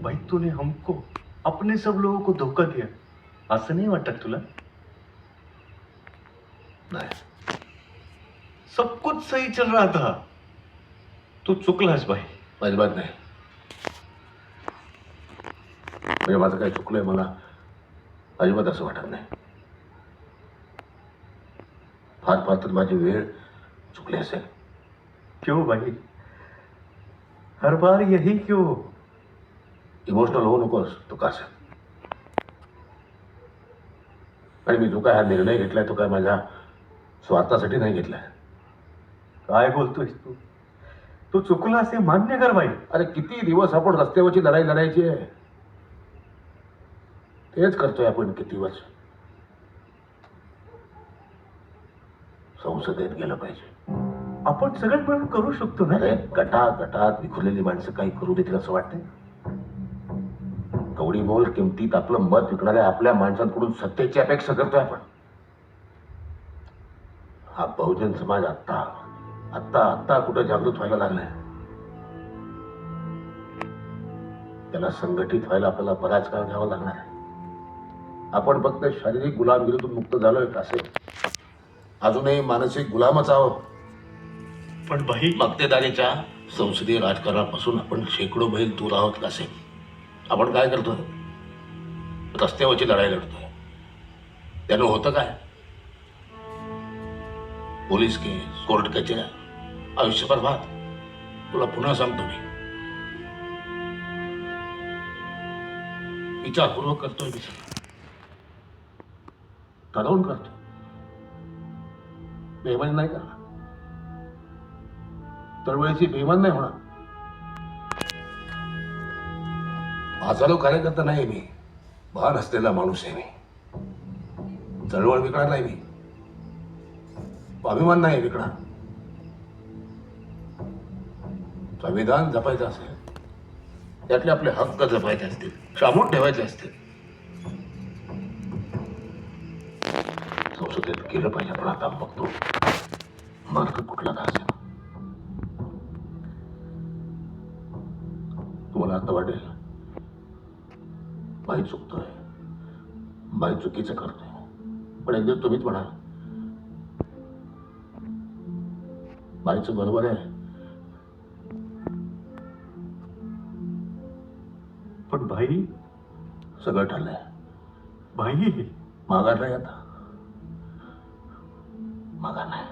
भाई तूने हमको अपने सब लोगों को धोखा दिया, असं नाही वाटत तुला? नाही, सब कुछ सही चल रहा था, तू चुकलास भाई. अजिबात नाही. म्हणजे माझं काय चुकलंय मला अजिबात असं वाटत नाही. फार फार तर माझी वेळ चुकली असेल. क्यों भाई, हर बार यही क्यों? इमोशनल होऊ नकोस तू का असेल. आणि मी जो काय हा निर्णय घेतलाय तो काय माझ्या स्वार्थासाठी नाही घेतलाय. काय बोलतोयस तू? तू चुकलास हे मान्य कर भाई. अरे किती दिवस आपण रस्त्यावरची लढाई लढायची आहे, तेच करतोय आपण किती वर्ष. संसदेत गेलं पाहिजे. आपण सगळं मिळून करू शकतो ना. अरे गटात विखुरलेली माणसं काही करू देतील असं वाटतंय. कवडी मोल किमतीत आपलं मत विकणाऱ्या आपल्या माणसांकडून सत्तेची अपेक्षा करतोय आपण. हा बहुजन समाज आत्ता आत्ता आत्ता कुठं जागृत व्हायला लागलाय. त्याला संघटित व्हायला आपल्याला बराच काळ घ्यावा लागणार आहे. आपण फक्त शारीरिक गुलामगिरीतून मुक्त झालोय का असेल, अजूनही मानसिक गुलामच आहोत. पण भाई, मक्तेदारीच्या संसदीय राजकारणापासून आपण शेकडो मैल दूर आहोत का असेल. आपण काय करतोय, रस्त्यावरची लढाई लढतोय. त्यानं होतं काय, पोलीस केस, कोर्ट कचेऱ्या, आयुष्य बरबाद. तुला पुन्हा सांगतो मी, विचारपूर्वक करतोय मी सगळं, ठरवून करतोय. बेईमानी नाही करणार, तरवेळेची बेईमान नाही होणार. हजारो कार्यकर्ता नाही मी, भान असलेला माणूस आहे मी. चळवळ विकणार नाही मी, अभिमान नाही विकणार. संविधान जपायचं असेल, त्यातले आपले हक्क जपायचे असतील, सामोर ठेवायचे असतील, संसदेत केलं पाहिजे. पण आता बघतो मार्ग कुठला का असेल. तुम्हाला आता वाटेल बाई चुकतोय, बाई चुकीचं करतोय, पण एक दिवस तुम्हीच म्हणाल बाईचं बरोबर आहे. पण भाई, सगळं ठरलंय. भाई माघार नाही आता, माघार नाही.